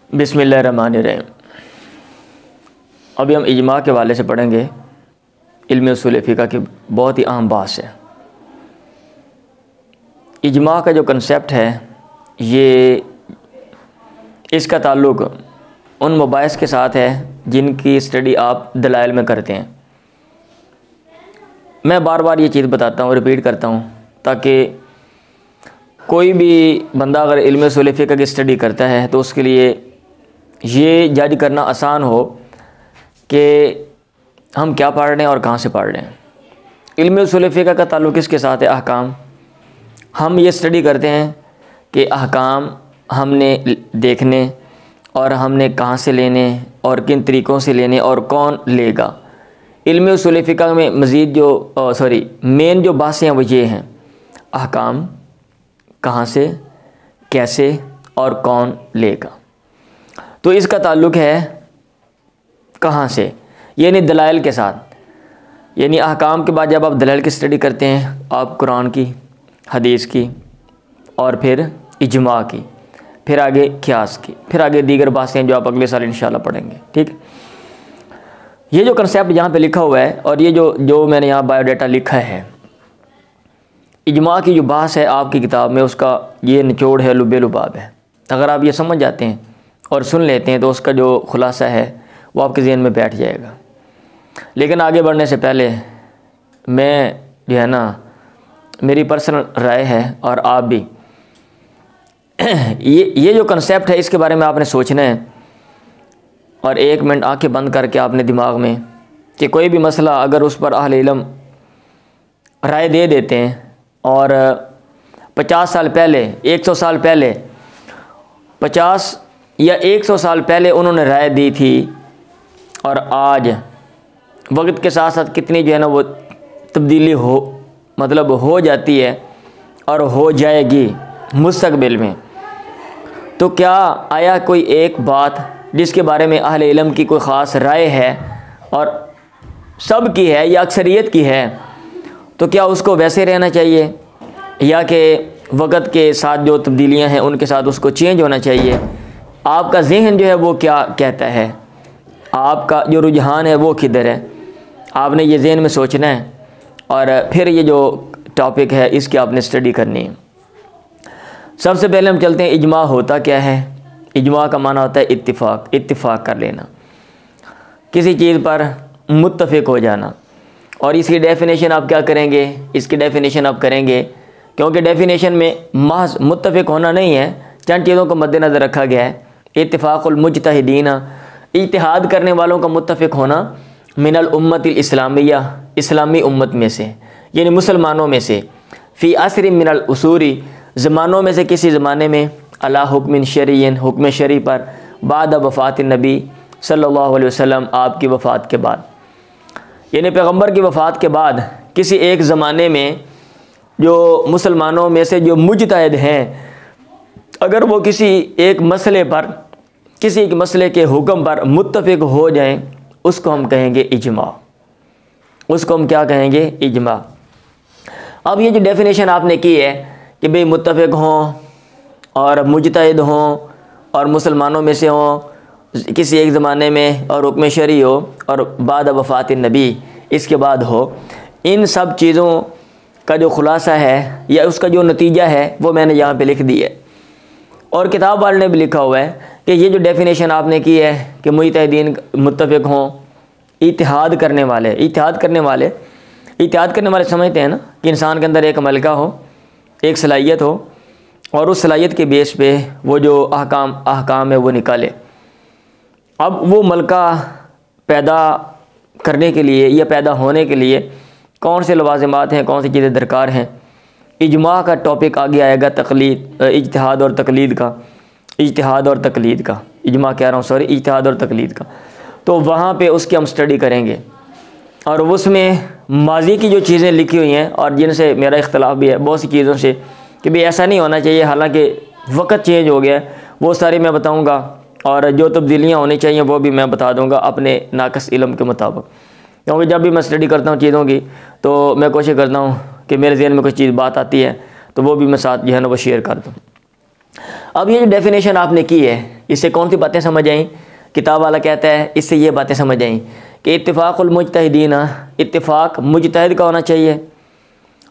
बिस्मिल्लाहिर्रहमानिर्रहीम। अभी हम इजमा के हवाले से पढ़ेंगे। इल्म उसूल फ़िक़्ह की बहुत ही अहम बात है। इजमा का जो कंसेप्ट है ये इसका ताल्लुक़ उन मबाहिस के साथ है जिनकी स्टडी आप दलाइल में करते हैं। मैं बार बार ये चीज़ बताता हूँ, रिपीट करता हूँ, ताकि कोई भी बंदा अगर इल्म उसूल फ़िक़्ह की स्टडी करता है तो उसके लिए ये जज करना आसान हो कि हम क्या पढ़ रहे हैं और कहाँ से पढ़ रहे हैं। इल्म उसूल फ़िक़्ह का ताल्लुक़ किसके साथ है? अहकाम। हम ये स्टडी करते हैं कि अहकाम हमने देखने और हमने कहाँ से लेने और किन तरीक़ों से लेने और कौन लेगा। इल्म उसूल फ़िक़्ह में मज़ीद मेन जो बातें हैं वो ये हैं: अहकाम कहाँ से, कैसे और कौन लेगा। तो इसका ताल्लुक़ है कहाँ से, यानी दलाइल के साथ। यानी अहकाम के बाद जब आप दलाइल की स्टडी करते हैं, आप कुरान की, हदीस की और फिर इजमा की, फिर आगे क़ियास की, फिर आगे दीगर बातें जो आप अगले साल इंशाल्लाह पढ़ेंगे। ठीक, ये जो कंसेप्ट यहाँ पे लिखा हुआ है और ये जो मैंने यहाँ बायोडाटा लिखा है, इजमा की जो बात है आपकी किताब में, उसका ये निचोड़ है, लुबे लुबाब है। अगर आप ये समझ जाते हैं और सुन लेते हैं तो उसका जो खुलासा है वो आपके ज़हन में बैठ जाएगा। लेकिन आगे बढ़ने से पहले मैं जो है ना, मेरी पर्सनल राय है और आप भी ये जो कंसेप्ट है इसके बारे में आपने सोचना है और 1 मिनट आंखें बंद करके आपने दिमाग में कि कोई भी मसला अगर उस पर अहले इल्म राय दे देते हैं और 50 साल पहले, 100 साल पहले, 50 या 100 साल पहले उन्होंने राय दी थी और आज वक्त के साथ साथ कितनी जो है ना वो तब्दीली हो जाती है और हो जाएगी मुस्तकबिल में। तो क्या आया कोई एक बात जिसके बारे में अहले इल्म की कोई ख़ास राय है और सब की है या अक्सरियत की है, तो क्या उसको वैसे रहना चाहिए या कि वक्त के साथ जो तब्दीलियां हैं उनके साथ उसको चेंज होना चाहिए? आपका जहन जो है वो क्या कहता है, आपका जो रुझान है वो किधर है, आपने ये जहन में सोचना है और फिर ये जो टॉपिक है इसकी आपने स्टडी करनी है। सबसे पहले हम चलते हैं, इजमा होता क्या है। इजमा का माना होता है इत्तिफाक कर लेना, किसी चीज़ पर मुत्तफ़िक हो जाना। और इसकी डेफिनेशन आप क्या करेंगे, इसकी डेफिनेशन आप करेंगे, क्योंकि डेफिनेशन में महज मुत्तफ़िक होना नहीं है, चंद चीज़ों को मद्देनज़र रखा गया है। इत्तिफ़ाक़ुल मुज्तहिदीन, इत्तिहाद करने वालों का मुत्तफ़िक होना, मिनल उम्मतिल इस्लामिया, इस्लामी उम्मत में से, यानी मुसलमानों में से, फ़ी असरी मिनल उसूरी, ज़मानों में से किसी ज़माने में, अला हुक्मिन शरीयन, हुक्म शरी पर, बाद वफ़ात नबी सल्लल्लाहु अलैहि वसल्लम, आपकी वफ़ात के बाद, यानी पैगम्बर की वफ़ात के बाद किसी एक ज़माने में जो मुसलमानों में से जो मुज्तहिद हैं, अगर वो किसी एक मसले पर, किसी एक मसले के हुक्म पर मुत्तफ़िक हो जाएं, उसको हम कहेंगे इजमा। उसको हम क्या कहेंगे? इजमा। अब ये जो डेफिनेशन आपने की है कि भाई मुत्तफ़िक हों और मुज्तहिद हों और मुसलमानों में से हों किसी एक ज़माने में और हुक्म शरी हो और बाद वफ़ात नबी, इसके बाद हो, इन सब चीज़ों का जो खुलासा है या उसका जो नतीजा है वो मैंने यहाँ पे लिख दी है और किताब वाले ने भी लिखा हुआ है कि ये जो डेफिनेशन आपने की है कि मुज्तहिदीन मुत्तफ़िक हों, इत्तिहाद करने वाले समझते हैं ना कि इंसान के अंदर एक मलका हो, एक सलाहियत हो और उस सलाहियत के बेस पे वो जो अहकाम है वो निकाले। अब वो मलका पैदा करने के लिए या पैदा होने के लिए कौन से लवाज़िमात हैं, कौन सी चीज़ें दरकार हैं। इजमा का टॉपिक आगे आएगा, इज्तिहाद और तकलीद का, इजमा कह रहा हूँ, सॉरी, इज्तिहाद और तकलीद का। तो वहाँ पे उसकी हम स्टडी करेंगे और उसमें माजी की जो चीज़ें लिखी हुई हैं और जिनसे मेरा इख्तलाफ भी है बहुत सी चीज़ों से कि भाई ऐसा नहीं होना चाहिए, हालांकि वक्त चेंज हो गया है, वो सारी मैं बताऊँगा और जो तब्दीलियाँ होनी चाहिए वो भी मैं बता दूँगा अपने नाक़िस इल्म के मुताबिक। क्योंकि जब भी मैं स्टडी करता हूँ चीज़ों की तो मैं कोशिश करता हूँ कि मेरे ज़हन में कोई चीज़ बात आती है तो वो भी मैं साथ जो है ना वो शेयर कर दूँ। अब ये जो डेफिनेशन आपने की है इससे कौन सी बातें समझ आई? किताब वाला कहता है इससे ये बातें समझ आई कि इत्तिफाकुल मुज्तहिदीन, इत्तिफाक मुज्तहिद का होना चाहिए।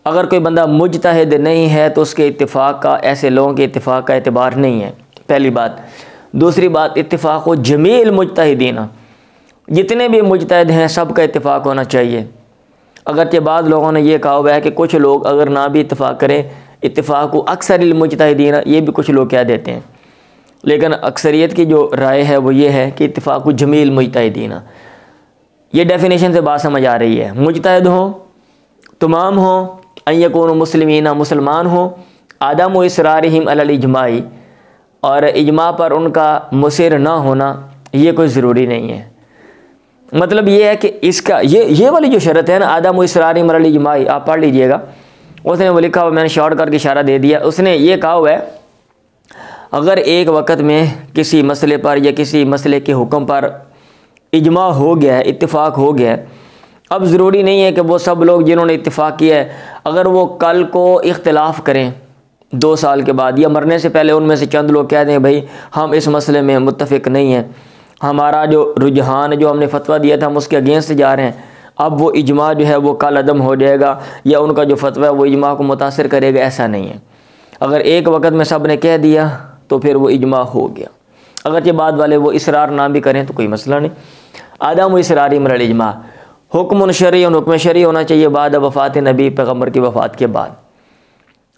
अगर कोई बंदा मुज्तहिद नहीं है तो उसके इत्तिफाक का, ऐसे लोगों के इत्तिफाक का एतबार नहीं है, पहली बात। दूसरी बात, इत्तिफाक जमील मुज्तहिदीन, जितने भी मुज्तहिद हैं सब का इत्तिफाक होना चाहिए। अगरचे बाद लोगों ने यह कहा हुआ है कि कुछ लोग अगर ना भी इत्तिफाक करें, इत्तिफाक अक्सर मुज्तहिदीन, ये भी कुछ लोग कह देते हैं, लेकिन अक्सरियत की जो राय है वो ये है कि इत्तिफाक जमील मुज्तहिदीन। ये डेफिनेशन से बात समझ आ रही है। मुज्तहिद हो, तमाम हो, अयकून मुस्लिमीना, मुसलमान हो, आदम इसरारिहिम अलल इजमाई, और इजमा पर उनका मुसिर ना होना ये कोई ज़रूरी नहीं है। मतलब ये है कि इसका ये वाली जो शर्त है ना, आदम इसरारिहिम अलल इजमाई, आप पढ़ लीजिएगा, उसने वो लिखा हुआ, मैंने शॉर्ट करके इशारा दे दिया। उसने ये कहा हुआ है अगर एक वक़्त में किसी मसले पर या किसी मसले के हुक्म पर इजमा हो गया है, इत्तिफाक हो गया है, अब ज़रूरी नहीं है कि वो सब लोग जिन्होंने इत्तिफाक किया है अगर वो कल को इख्तिलाफ़ करें 2 साल के बाद या मरने से पहले उनमें से चंद लोग कह दें भाई हम इस मसले में मुत्तफ़िक नहीं हैं, हमारा जो रुझान जो हमने फतवा दिया था हम उसके अगेंस्ट जा रहे हैं, अब वो इजमा जो है वो कल अदम हो जाएगा या उनका जो फतवा है वो इजमा को मुतासिर करेगा, ऐसा नहीं है। अगर एक वक़्त में सब ने कह दिया तो फिर वो इजमा हो गया। अगर ये बाद वाले वो इसरार ना भी करें तो कोई मसला नहीं। आदम इसरारी मरल इजमा, हुक्म शरई, हुक्म शरई होना चाहिए बाद वफ़ात नबी, पैगम्बर की वफ़ात के बाद।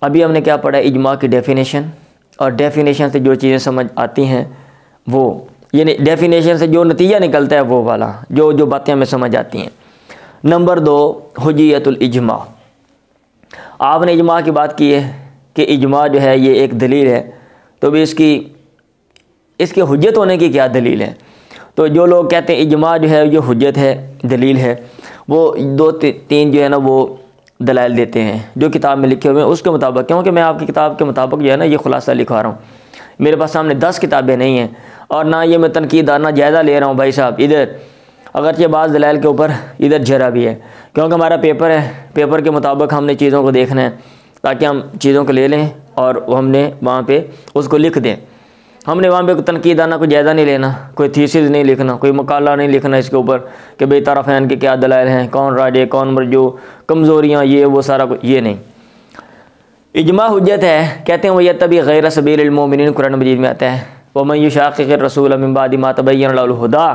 अभी हमने क्या पढ़ा, इजमा की डेफिनेशन, और डेफिनेशन से जो चीज़ें समझ आती हैं वो, यानी डेफिनेशन से जो नतीजा निकलता है वो वाला, जो बातें हमें समझ आती हैं। नंबर 2, हुज्जियतुल इजमा। आपने इजमा की बात की है कि इजमा जो है ये एक दलील है, तो भी इसके हुज्जत होने की क्या दलील है? तो जो लोग कहते हैं इजमा जो है जो हुज्जत है, दलील है, वो 2-3 जो है ना वो दलाइल देते हैं जो किताब में लिखे हुए हैं उसके मुताबिक। क्योंकि मैं आपकी किताब के मुताबिक जो है ना ये खुलासा लिखवा रहा हूँ, मेरे पास सामने 10 किताबें नहीं हैं और ना ये मैं तनकीदाना जायज़ा ले रहा हूँ भाई साहब। इधर अगरचे बाज़ दलाइल के ऊपर इधर जरा भी है, क्योंकि हमारा पेपर है, पेपर के मुताबिक हमने चीज़ों को देखना है ताकि हम चीज़ों को ले लें और हमने वहाँ पे उसको लिख दें। हमने वहाँ पे कोई तनकीदाना कोई जायज़ा नहीं लेना, कोई थीसिस नहीं लिखना, कोई मकाला नहीं लिखना इसके ऊपर कि भाई तरफ़ैन के क्या दलाइल हैं, कौन राजे कौन मरजू, कमज़ोरियाँ, ये वो सारा कुछ, ये नहीं। इजमा हुज्जत है, कहते हैं वह तभी गैर सबीलिल मोमिनीन, कुरान मजीद में आता है, वमन युशाक़िक़िर रसूल मिन बादि मा तबय्यन लहुल हुदा,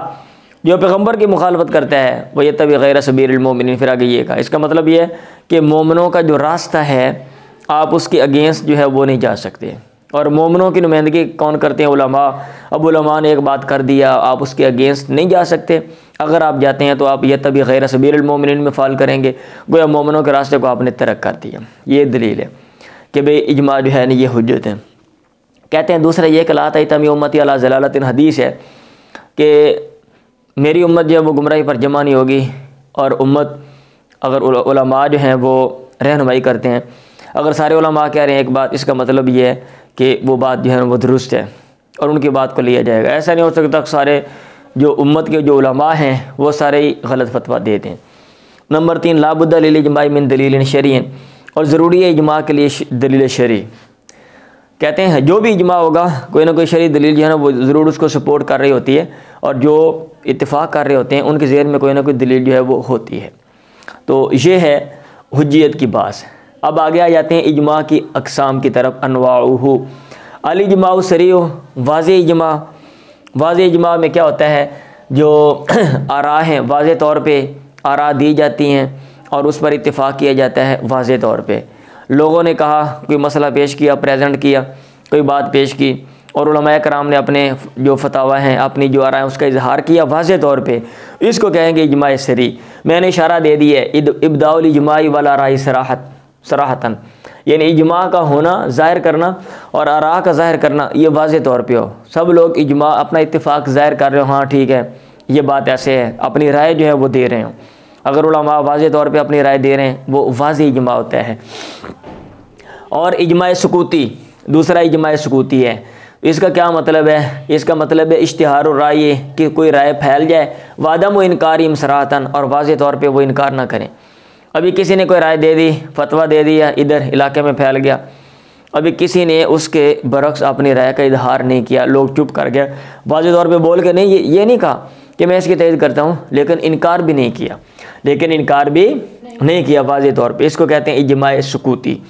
जो पैगम्बर की मुखालफत करता है वह तभी गैर सबीलिल मोमिनीन। फिर आगे ये कहा, इसका मतलब ये है कि मोमिनों का जो रास्ता है आप उसके अगेंस्ट जो है वो नहीं जा सकते। और मोमिनों की नुमाइंदगी कौन करते हैं? उलमा। अब उलमा ने एक बात कर दिया, आप उसके अगेंस्ट नहीं जा सकते। अगर आप जाते हैं तो आप ये तभी गैर सबीलिल मोमिनीन में फ़ाल करेंगे, गोया मोमिनों के रास्ते को आपने तर्क कर दिया। ये दलील है कि भाई इजमा जो है ना ये हुज्जत है। कहते हैं दूसरा ये कि ला तमी उम्मती अला ज़लालतिन, हदीस है कि मेरी उम्मत जो है वो गुमराही पर जमा नहीं होगी। और उम्मत अगर उलमा जो हैं वो रहनुमाई करते हैं, अगर सारे उलमा कह रहे हैं एक बात, इसका मतलब ये है कि वो बात जो है वो दुरुस्त है और उनकी बात को लिया जाएगा। ऐसा नहीं हो सकता सारे जो उम्मत के जो उलमा हैं वो सारे ही गलत फतवा देते हैं। नंबर 3, लाबुद्दा लिल इजमा मिन दलील शरई, और ज़रूरी है इजमा के लिए दलील शरई। कहते हैं जो भी इजमा होगा कोई ना कोई शरई दलील जो है ना वो ज़रूर उसको सपोर्ट कर रही होती है, और जो इत्तिफाक कर रहे होते हैं उनके ज़हन में कोई ना कोई दलील जो है वो होती है। तो ये है हुज्जियत की बात। अब आगे आ जाते हैं इजमा की अक़साम की तरफ। अनवाउहु अल इजमा सरी, वाज़े इजमा। वाज़े इजमा में क्या होता है, जो आरा हैं वाज़े तौर पे आरा दी जाती हैं और उस पर इत्तिफाक किया जाता है वाज़े तौर पे। लोगों ने कहा, कोई मसला पेश किया, प्रेजेंट किया, कोई बात पेश की और उलमाए कराम ने अपने जो फतावा हैं, अपनी जो आरा है उसका इजहार किया वाज़े तौर पे, इसको कहेंगे इजमा सरी। मैंने इशारा दे दिया है, इब्दाउल इजमाई वल आराई सराहतन, यानी इजमा का होना ज़ाहिर करना और आरा का ज़ाहिर करना ये वाज़े तौर पे हो। सब लोग इजमा अपना इत्तिफाक ज़ाहिर कर रहे हो, हाँ ठीक है ये बात ऐसे है, अपनी राय जो है वो दे रहे हो। अगर उलमा वाज़े तौर पे अपनी राय दे रहे हैं वो वाज़े इजमा होता है। और इजमा सुकूती, दूसरा इजमा सुकूती है। इसका क्या मतलब है? इसका मतलब है इश्तिहार और राय, कि कोई राय फैल जाए, वादम व इनकार इमसरातन, और वाज़े तौर पे वो इनकार ना करें। अभी किसी ने कोई राय दे दी, फतवा दे दिया, इधर इलाके में फैल गया अभी किसी ने उसके बरक्स अपनी राय का इजहार नहीं किया, लोग चुप कर गए, वाज़े तौर पे बोल के नहीं, ये नहीं कहा कि मैं इसकी तइद करता हूँ, लेकिन इनकार भी नहीं किया, वाज़े तौर पे। इसको कहते हैं इजमाए सुकूती।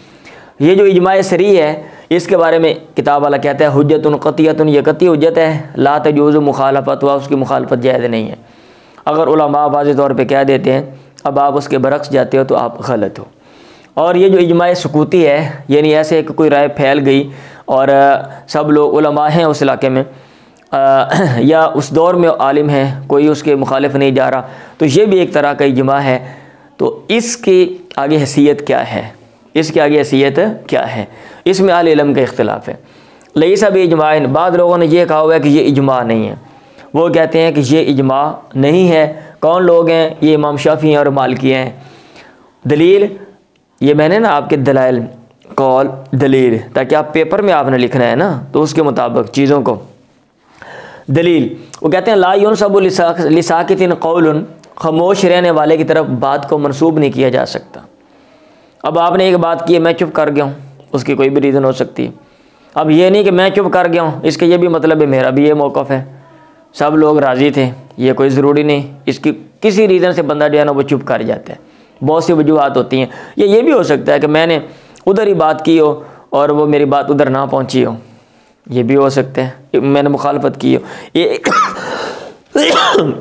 ये जो इजमाए सरी है, इसके बारे में किताब वाला कहता है हुज्जतुन क़तियतुन, ये कती हुज्जत है, ला तजूज़ु मुखालफत, वा उसकी मुखालफत जायज़ नहीं है। अगर उलमा वाज़े तौर पे कह देते हैं, अब आप उसके बरक्स जाते हो तो आप गलत हो। और ये जो इजमाए सुकूती है, यानी ऐसे कि कोई राय फैल गई और सब लोग उलमा हैं उस इलाके में या उस दौर में आलिम हैं, कोई उसके मुखालिफ नहीं जा रहा, तो ये भी एक तरह का इजमा है। तो इसकी आगे हैसियत क्या है, इसमें अहले इल्म का इख्तिलाफ है। लईसा भी इजमाइन, बाद लोगों ने यह कहा हुआ है कि ये इजमा नहीं है, वो कहते हैं कि ये इजमा नहीं है। कौन लोग हैं? ये इमाम शाफी हैं और मालिकी हैं। दलील, ये मैंने ना आपके दलाइल कौल दलील, ताकि आप पेपर में आपने लिखना है ना, तो उसके मुताबिक चीज़ों को। दलील, वो कहते हैं ला युनसबु लिसाकितिन कौलुन, खामोश रहने वाले की तरफ बात को मंसूब नहीं किया जा सकता। अब आपने एक बात की है, मैं चुप कर गया हूँ, उसकी कोई भी रीज़न हो सकती है। अब ये नहीं कि मैं चुप कर गया हूँ, इसके ये भी मतलब है मेरा भी ये मौक़िफ़ है, सब लोग राज़ी थे, ये कोई ज़रूरी नहीं। इसकी किसी रीज़न से बंदा जो है ना वो चुप कर जाता है। बहुत सी वजूहात होती हैं। ये भी हो सकता है कि मैंने उधर ही बात की हो और वो मेरी बात उधर ना पहुँची हो, ये भी हो सकता है, मैंने मुखालफत की हो।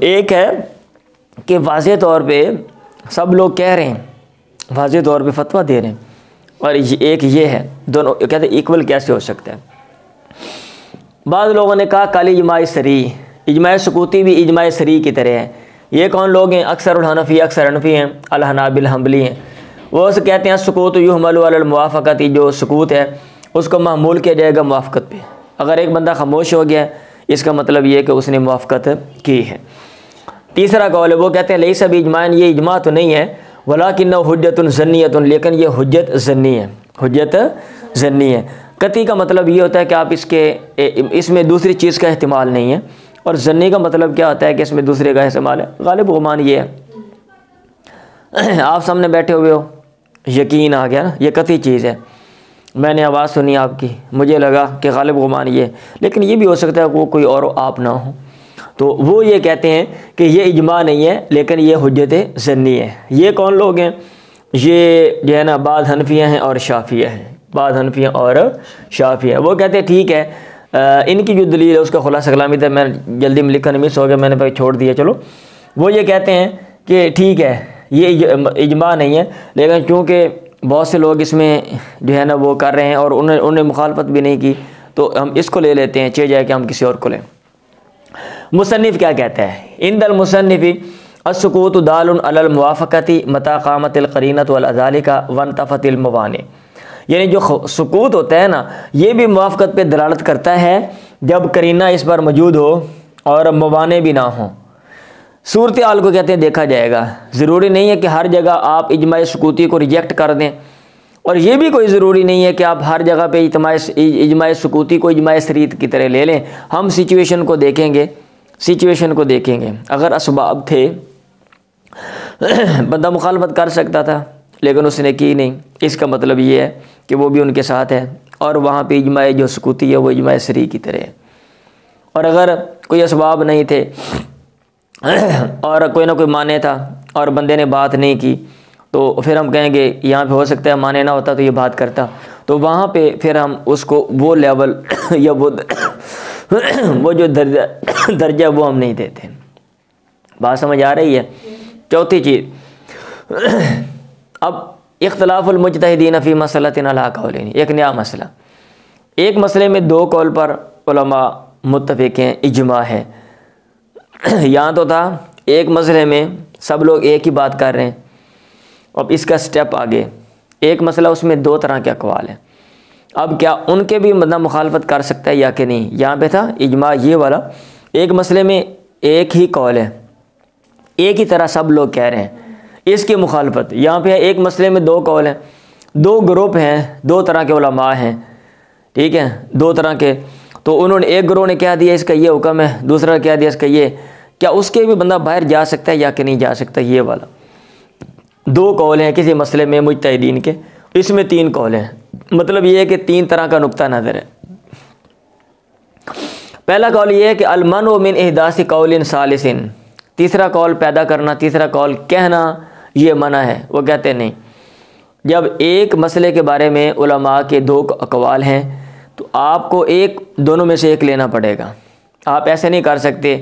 एक है कि वाज़े तौर पे सब लोग कह रहे हैं, वाज़े तौर पे फतवा दे रहे हैं, और एक ये है, दोनों कहते हैं इक्वल कैसे हो सकता है। बाद लोगों ने कहा काली इजमाए सरी, इजमाए सुकूती भी इजमाए सरी की तरह है। ये कौन लोग हैं? अक्सर हनफ़ी, अक्सर हनफ़ी हैं, अल हनाबिल हम्बली हैं। वो से कहते हैं सुकूत युहमलु अलल मुवाफ़क़ती, जो सुकूत है उसको महमूल किया जाएगा मुवाफ़क़त पे। अगर एक बंदा खामोश हो गया, इसका मतलब ये है कि उसने मुवाफ़क़त की है। तीसरा कौल है, वो कहते हैं लईसा भी इजमान, ये इजमा तो नहीं है, वलाकिन्नहु हुज्जतुन ज़न्नियतुन, लेकिन ये हुज्जत ज़न्नी है, हुज्जत ज़न्नी है। कती का मतलब ये होता है कि आप इसमें दूसरी चीज़ का इस्तेमाल नहीं है, और ज़न्नी का मतलब क्या होता है कि इसमें दूसरे का इस्तेमाल है। गालिब गुमान ये है, आप सामने बैठे हुए हो, यकीन आ गया ना, ये कती चीज़ है, मैंने आवाज़ सुनी आपकी, मुझे लगा कि गालिब गुमान ये, लेकिन ये भी हो सकता है वो कोई और आप ना हो। तो वो ये कहते हैं कि ये इजमा नहीं है, लेकिन ये हुज्जत ज़न्नी है। ये कौन लोग हैं? ये जो है ना बाद हनफिया हैं और शाफिया हैं, बाद हनफिया और शाफिया। वो कहते हैं ठीक है, इनकी जो दलील है उसका खुलासा कलामी था, मैं जल्दी में लिखा मिस हो गया, मैंने भाई छोड़ दिया। चलो, वो ये कहते हैं कि ठीक है ये इजमा नहीं है, लेकिन चूँकि बहुत से लोग इसमें जो है ना वो कर रहे हैं और उन्हें मुखालफत भी नहीं की, तो हम इसको ले लेते हैं, चाहे जाए कि हम किसी और को लें। मुसन्निफ़ क्या कहता है? इंदल मुसन्निफ़ी अस्सुकूतु दालुन अलल मुवाफ़क़ती मता क़ामतिल क़रीनतु वल अज़ालिका वंतफ़तिल मवानि, यानी जो सुकूत होता है ना, ये भी मुवाफ़क़त पे दलालत करता है जब करीना इस पर मौजूद हो और मवाने भी ना हो। सूरत हाल को कहते हैं देखा जाएगा, ज़रूरी नहीं है कि हर जगह आप इजमाए सुकूती को रिजेक्ट कर दें, और ये भी कोई ज़रूरी नहीं है कि आप हर जगह पे इजमाए सुकूती को इजमाए सरीत की तरह ले लें। हम सिचुएशन को देखेंगे, अगर असबाब थे बंदा मुखालफत कर सकता था लेकिन उसने की नहीं, इसका मतलब ये है कि वो भी उनके साथ है और वहाँ पे इजमाए जो सुकूती है वो इजमाए सरी की तरह है। और अगर कोई असबाब नहीं थे और कोई ना कोई माने था और बंदे ने बात नहीं की, तो फिर हम कहेंगे यहाँ पे हो सकता है माने ना होता तो ये बात करता, तो वहाँ पे फिर हम उसको वो लेवल या वो जो दर्जा वो हम नहीं देते। बात समझ आ रही है? चौथी चीज़, अब इख्तिलाफुल मुज्तहिदीन फ़ी मसलतिन अला कौलैन, एक नया मसला, एक मसले में दो कौल पर उलमा मुत्तफ़िक़ हैं, इजमा है। यहाँ तो था एक मसले में सब लोग एक ही बात कर रहे हैं, अब इसका स्टेप आगे, एक मसला उसमें दो तरह के अक़वाल हैं, अब क्या उनके भी मतलब मुखालफत कर सकता है या कि नहीं। यहाँ पे था इजमा ये वाला, एक मसले में एक ही कौल है, एक ही तरह सब लोग कह रहे हैं, इसकी मुखालफत। यहाँ पे एक मसले में दो कौल हैं, दो ग्रुप हैं, दो तरह के उलमा हैं, ठीक है, दो तरह के। तो उन्होंने एक ग्रोह ने क्या दिया इसका ये हुक्म है, दूसरा क्या दिया इसका ये, क्या उसके भी बंदा बाहर जा सकता है या कि नहीं जा सकता। ये वाला दो कौल हैं किसी मसले में मुज्तहिदीन के, इसमें तीन कौल हैं, मतलब ये है कि 3 तरह का नुक्ता नज़र है। पहला कौल ये है कि अलमन व मिन इहदासी कौलिन सालिसिन, तीसरा कौल पैदा करना, तीसरा कौल कहना ये मना है। वो कहते हैं नहीं, जब एक मसले के बारे में उलमा के 2 अक़वाल हैं तो आपको दोनों में से एक लेना पड़ेगा। आप ऐसे नहीं कर सकते,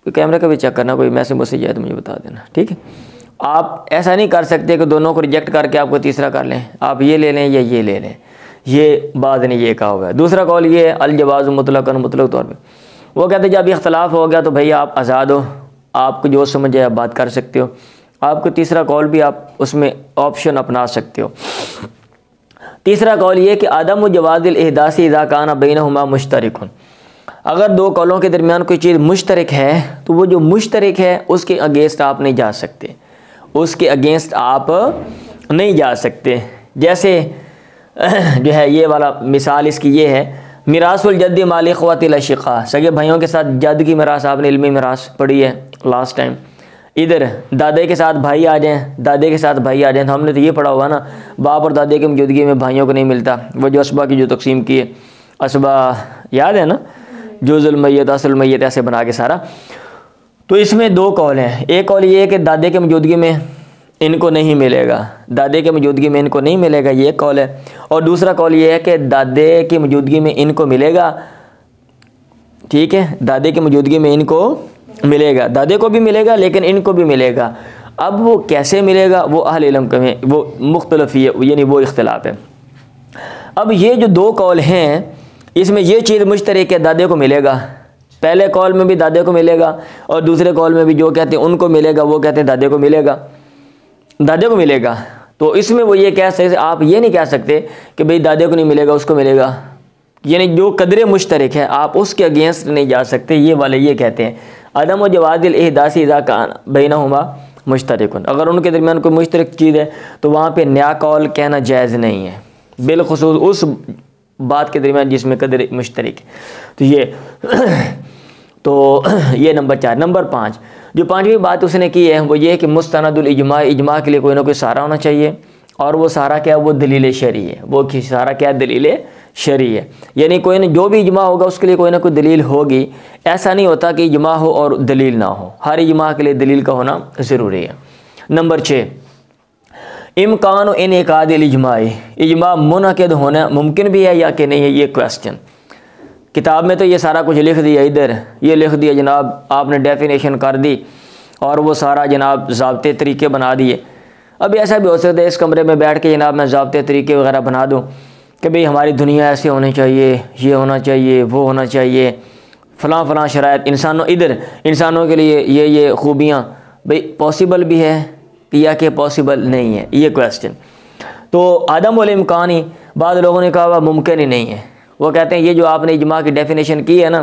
कैमरे का भी चेक करना, कोई मैसेज मुझसे जाए तो मुझे बता देना, ठीक है। आप ऐसा नहीं कर सकते कि दोनों को रिजेक्ट करके आपको तीसरा कर लें, आप ये ले लें या ये ले लें, ये बात नहीं, ये कहा हुआ है। दूसरा कौल ये है अलजवाज़ मुतलक़न, मुतलक़ तौर पे। वो कहते हैं जब इख्तलाफ हो गया तो भैया आप आज़ाद हो, आपको जो समझ आए आप बात कर सकते हो। आपको तीसरा कौल भी आप उसमें ऑप्शन अपना सकते हो। तीसरा कौल ये कि आदम जवाज़िल इहदासी इज़ा काना बैनहुमा मुश्तरिकुन, अगर 2 कौलों के दरमियान कोई चीज़ मुश्तरक है तो वो जो मुश्तरक है उसके अगेंस्ट आप नहीं जा सकते, उसके अगेंस्ट आप नहीं जा सकते। जैसे जो है ये वाला मिसाल इसकी ये है, मिरासुल जद्दी माल इख्वतिल अशिक़ा, सगे भाइयों के साथ जद की मिरास, आपने इल्मी मिरास पढ़ी है लास्ट टाइम। इधर दादे के साथ भाई आ जाएँ, दादे के साथ भाई आ जाएँ, तो हमने तो ये पढ़ा हुआ ना, बाप और दादे की मौजूदगी में भाइयों को नहीं मिलता। वो जो असबा की जो तकसीम की है, असबा याद है ना, जुज़ुल मैयत असल मैयत ऐसे बना के सारा। तो इसमें 2 कौल हैं। एक कौल ये है कि दादे के मौजूदगी में इनको नहीं मिलेगा, दादे के मौजूदगी में इनको नहीं मिलेगा, ये कौल है। और दूसरा कौल ये है कि दादे की मौजूदगी में इनको मिलेगा, ठीक है, दादे की मौजूदगी में इनको मिलेगा, दादे को भी मिलेगा लेकिन इनको भी मिलेगा। अब वो कैसे मिलेगा वो अहले इल्म में वो मुख्तलिफ है, यानी वो इख्तिलाफ है। अब ये जो 2 कौल हैं इसमें ये चीज़ मुश्तरक है, दादे को मिलेगा, पहले कौल में भी दादे को मिलेगा और दूसरे कौल में भी जो कहते हैं उनको मिलेगा, वो कहते हैं दादे को मिलेगा, दादे को मिलेगा। तो इसमें वो ये कह सकते, आप ये नहीं कह सकते कि भाई दादे को नहीं मिलेगा उसको मिलेगा, यानी जो कदर मुश्तरक है आप उसके अगेंस्ट नहीं जा सकते। ये वाले ये कहते हैं अदम जवाज़िल इहदासी इज़ा काना बैनहुमा मुश्तरिकुन, अगर उनके दरमियान कोई मुश्तरक चीज़ है तो वहाँ पे नया कौल कहना जायज़ नहीं है, बिलखुसूस उस बात के दरमियान जिसमें कदर मुश्तरक है। तो ये तो ये नंबर 4। नंबर 5 जो 5वीं बात उसने की है वो ये है कि मुस्तनदुल इजमा, इजमा के लिए कोई ना कोई सहारा होना चाहिए, और वो सहारा क्या है, वो दलील शरई है। वो सहारा क्या है, दलील शरई है, यानी कोई ना जो भी इजमा होगा उसके लिए कोई ना कोई दलील होगी। ऐसा नहीं होता कि इजमा हो और दलील ना हो, हर इजमा के लिए दलील का होना ज़रूरी है। नंबर 6 इम्कान इनेकादिल इजमाई, इजमा मुनक़िद होना मुमकिन भी है या कि नहीं है, ये क्वेश्चन। किताब में तो ये सारा कुछ लिख दिया, इधर ये लिख दिया जनाब, आपने डेफिनेशन कर दी और वो सारा जनाब ज़ाब्ते तरीके बना दिए। अब ऐसा भी हो सकता है इस कमरे में बैठ के जनाब मैं ज़ाब्ते तरीके वगैरह बना दूँ कि भाई हमारी दुनिया ऐसे होनी चाहिए, ये होना चाहिए, वो होना चाहिए, फ़लाँ फ़लाँ शराइत, इंसानों के लिए ये खूबियाँ, भाई पॉसिबल भी है या कि पॉसिबल नहीं है, ये क्वेश्चन। तो आदम वाल इम्कान ही बाद लोगों ने कहा वह मुमकिन ही नहीं है। वो कहते हैं ये जो आपने इजमा की डेफिनेशन की है ना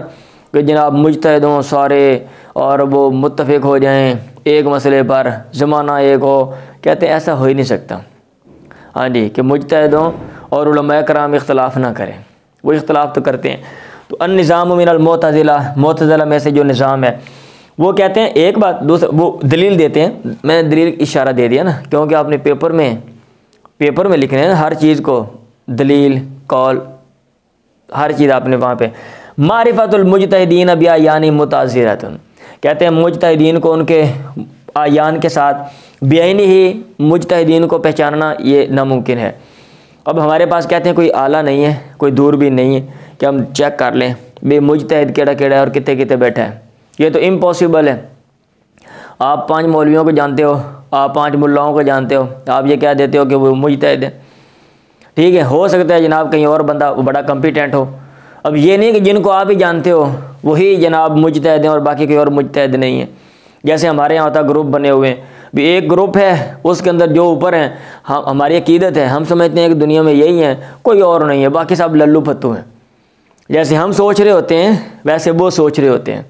कि जनाब मुज्तहिद हों सारे और वो मुत्तफ़िक हो जाएं एक मसले पर, ज़माना एक हो, कहते हैं ऐसा हो ही नहीं सकता। हाँ जी, कि मुज्तहिद हों और उलमा कराम इख्तलाफ ना करें, वो इख्तलाफ तो करते हैं। तो अन-निज़ाम मिनल मुअतज़िला, मुअतज़िला में से जो निज़ाम है वो कहते हैं एक बात, दूसरा वो दलील देते हैं। मैंने दलील इशारा दे दिया ना, क्योंकि आपने पेपर में लिखने हैं हर चीज़ को, दलील कौल हर चीज़ आपने वहाँ पे। मारिफतुल मुज्तहिदीन बिया यानी मुताज़िरतुन, कहते हैं मुज्तहिदीन को उनके आयान के साथ बेआइनी ही मुज्तहिदीन को पहचानना ये नामुमकिन है। अब हमारे पास कहते हैं कोई आला नहीं है, कोई दूरबीन नहीं है कि हम चेक कर लें भाई मुज्तहिद केड़ा केड़ा है और कितने कितने बैठा है, ये तो इम्पॉसिबल है। आप 5 मौलवियों को जानते हो, आप 5 मुल्लाओं को जानते हो, आप ये कह देते हो कि वो मुज्तहिद है, ठीक है। हो सकता है जनाब कहीं और बंदा वो बड़ा कॉम्पिटेंट हो। अब ये नहीं कि जिनको आप ही जानते हो वही जनाब मुज्तहिद हैं और बाकी कोई और मुज्तहिद नहीं है। जैसे हमारे यहाँ होता ग्रुप बने हुए हैं, भी एक ग्रुप है उसके अंदर जो ऊपर हैं हमारी अकीदत है, हम समझते हैं कि दुनिया में यही है, कोई और नहीं है, बाकी सब लल्लू फत्तू हैं। जैसे हम सोच रहे होते हैं वैसे वो सोच रहे होते हैं,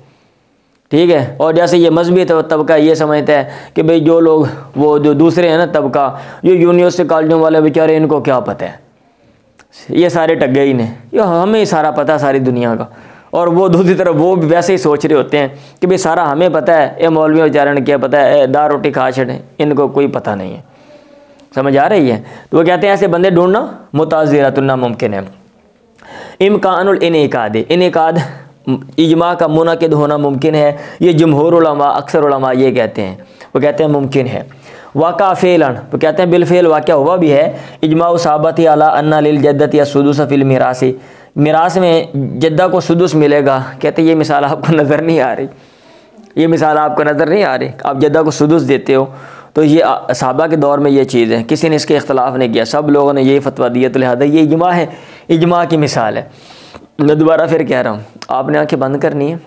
ठीक है। और जैसे ये मजहबी तबका ये समझता है कि भाई जो लोग वो जो दूसरे हैं ना तबका, जो यूनिवर्सिटी कॉलेजों वाले बेचारे, इनको क्या पता है, ये सारे टग्गे ही ने, ये हमें ही सारा पता है सारी दुनिया का। और वो दूसरी तरफ वो भी वैसे ही सोच रहे होते हैं कि भाई सारा हमें पता है, ये मौलवी बेचारे ने क्या पता है, दाल रोटी खा छड़े, इनको कोई पता नहीं है। समझ आ रही है। तो वो कहते हैं ऐसे बंदे ढूंढना मुताज़िरतुन नामुमकिन है। इम्कानुल इनेकाद, इनेकाद इजमा का मुनक़िद होना मुमकिन है, ये जमहूर उलमा अक्सर उलमा ये कहते हैं, वो कहते हैं मुमकिन है। वाक़ा फ़ेलन, वो कहते हैं बिलफ़ेल वाक़या हुआ भी है। इजमा साबत अला अन्ना लिल जद्दत या सुदुस फ़िल मिरासी, मिरास में जद्दा को सुदुस मिलेगा। कहते हैं ये मिसाल आपको नज़र नहीं आ रही, ये मिसाल आपको नज़र नहीं आ रही, आप जद्दा को सुदुस देते हो। तो ये सहाबा के दौर में ये चीज़ है, किसी ने इसके इख्तलाफ नहीं किया, सब लोगों ने यही फतवा दिया, तो लिहाजा ये इजमा है, इजमा की मिसाल है। मैं दोबारा फिर कह रहा हूँ, आपने आंखें बंद करनी है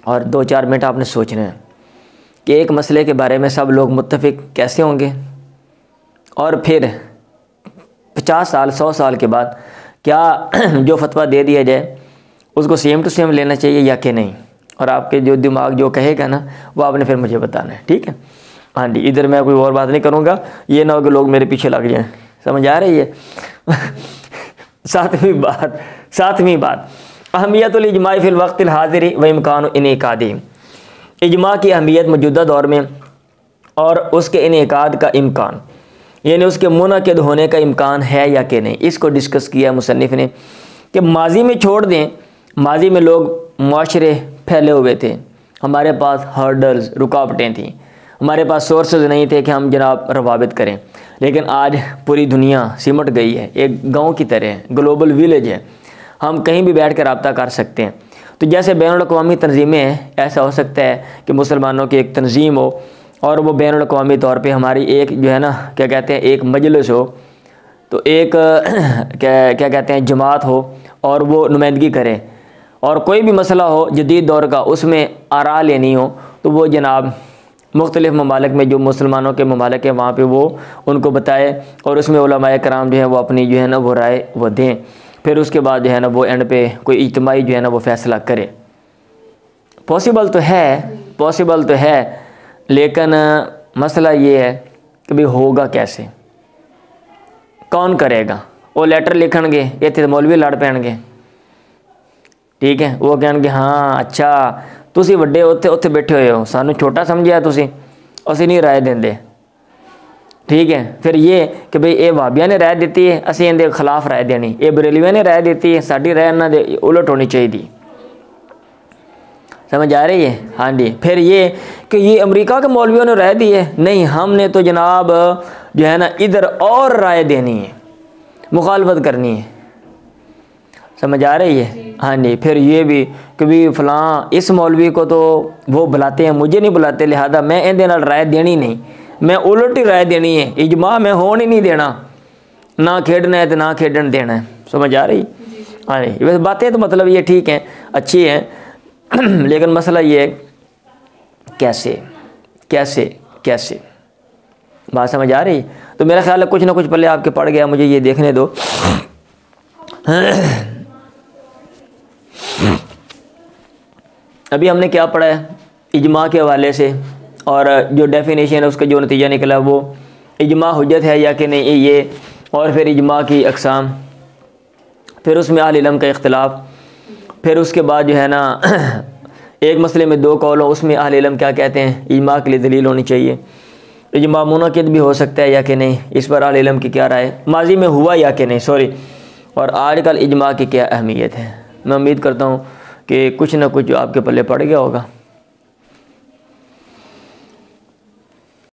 और 2-4 मिनट आपने सोचना है कि एक मसले के बारे में सब लोग मुत्तफ़िक कैसे होंगे, और फिर 50 साल 100 साल के बाद क्या जो फतवा दे दिया जाए उसको सेम टू सेम लेना चाहिए या कि नहीं। और आपके जो दिमाग जो कहेगा ना वो आपने फिर मुझे बताना है, ठीक है। हाँ जी, इधर मैं कोई और बात नहीं करूँगा, ये ना हो कि लोग मेरे पीछे लग जाएं। समझ आ रही है। सातवीं बात अहमियतुल इजमा फिल वक़्तिल हाज़िर व इम्कानु इनेकादी, इजमा की अहमियत मौजूदा दौर में और उसके इनेकाद का इम्कान, यानी उसके मुनक़िद होने का इम्कान है या कि नहीं, इसको डिस्कस किया मुसन्निफ़ ने। कि माजी में छोड़ दें, माजी में लोग मुआशरे फैले हुए थे, हमारे पास हर्डल्स रुकावटें थीं, हमारे पास सोर्सेज नहीं थे कि हम जनाब रवाबित करें। लेकिन आज पूरी दुनिया सिमट गई है, एक गांव की तरह ग्लोबल विलेज है, हम कहीं भी बैठ कर रब्ता कर सकते हैं। तो जैसे बैनुल-अक़वामी तंजीमें हैं, ऐसा हो सकता है कि मुसलमानों की एक तंजीम हो और वो बैनुल-अक़वामी तौर पे हमारी एक जो है ना क्या कहते हैं एक मजलिस हो, तो एक क्या कहते हैं जमात हो और वो नुमाइंदगी करे, और कोई भी मसला हो जदीद दौर का उसमें आरा लेनी हो, तो वो जनाब मुख्तलिफ़ ममालिक में जो मुसलमानों के ममालिक हैं वहाँ पे वो उनको बताए और उसमें उलमाए कराम जो है वो अपनी जो है ना वो राय वो दें। फिर उसके बाद जो है ना वो एंड पे कोई इज्तिमाई जो है ना वो फ़ैसला करे। पॉसिबल तो है, लेकिन मसला ये है कि भाई होगा कैसे, कौन करेगा। वो लेटर लिखणगे, इत्थे मौलवी लड़ पैणगे, ठीक है। वो कहणगे हाँ अच्छा तुसी वड्डे उत्थे बैठे हुए हो, सानू छोटा समझिया तुसी, असीं नहीं राय देंदे, ठीक है। फिर ये कि भाई ये वाबिया ने राय दी है, असीं इहदे खिलाफ राय देनी, ये बरेलवियां ने राय दी है, साडी राय इन्हां दे उलट होनी चाहिए। समझ आ रही है। हाँ जी। फिर ये कि ये अमेरिका के मौलवियों ने राय दी है, नहीं हमने तो जनाब जो है ना इधर और राय देनी है, मुखालफत करनी है। समझ आ रही है। हाँ जी। फिर ये भी कि भी फ़लाँ इस मौलवी को तो वो बुलाते हैं, मुझे नहीं बुलाते, लिहाजा मैं इहदे नाल राय देनी नहीं, मैं उलट ही राय देनी है, इजमा मैं होने नहीं देना, ना खेडना है तो ना खेडन देना है। समझ आ रही। हाँ जी। वैसे बातें तो मतलब ये ठीक हैं, अच्छी हैं, लेकिन मसला ये है कैसे कैसे कैसे, बात समझ आ रही। तो मेरा ख्याल है कुछ ना कुछ पहले आपके पड़ गया, मुझे ये देखने दो। अभी हमने क्या पढ़ा है इजमा के हवाले से, और जो डेफिनेशन है उसका जो नतीजा निकला वो इजमा हुज्जत है या कि नहीं ये, और फिर इजमा की अक़साम, फिर उसमें अहले इल्म का इख्तिलाफ, फिर उसके बाद जो है ना एक मसले में 2 कौल हो, उसमें अहले इल्म क्या कहते हैं, इजमा के लिए दलील होनी चाहिए, इजमा मुनक़िद भी हो सकता है या कि नहीं, इस पर अहले इल्म की क्या राय है, माजी में हुआ या कि नहीं, सॉरी, और आजकल इजमा की क्या अहमियत है। मैं उम्मीद करता हूँ कि कुछ ना कुछ आपके पल्ले पड़ गया होगा।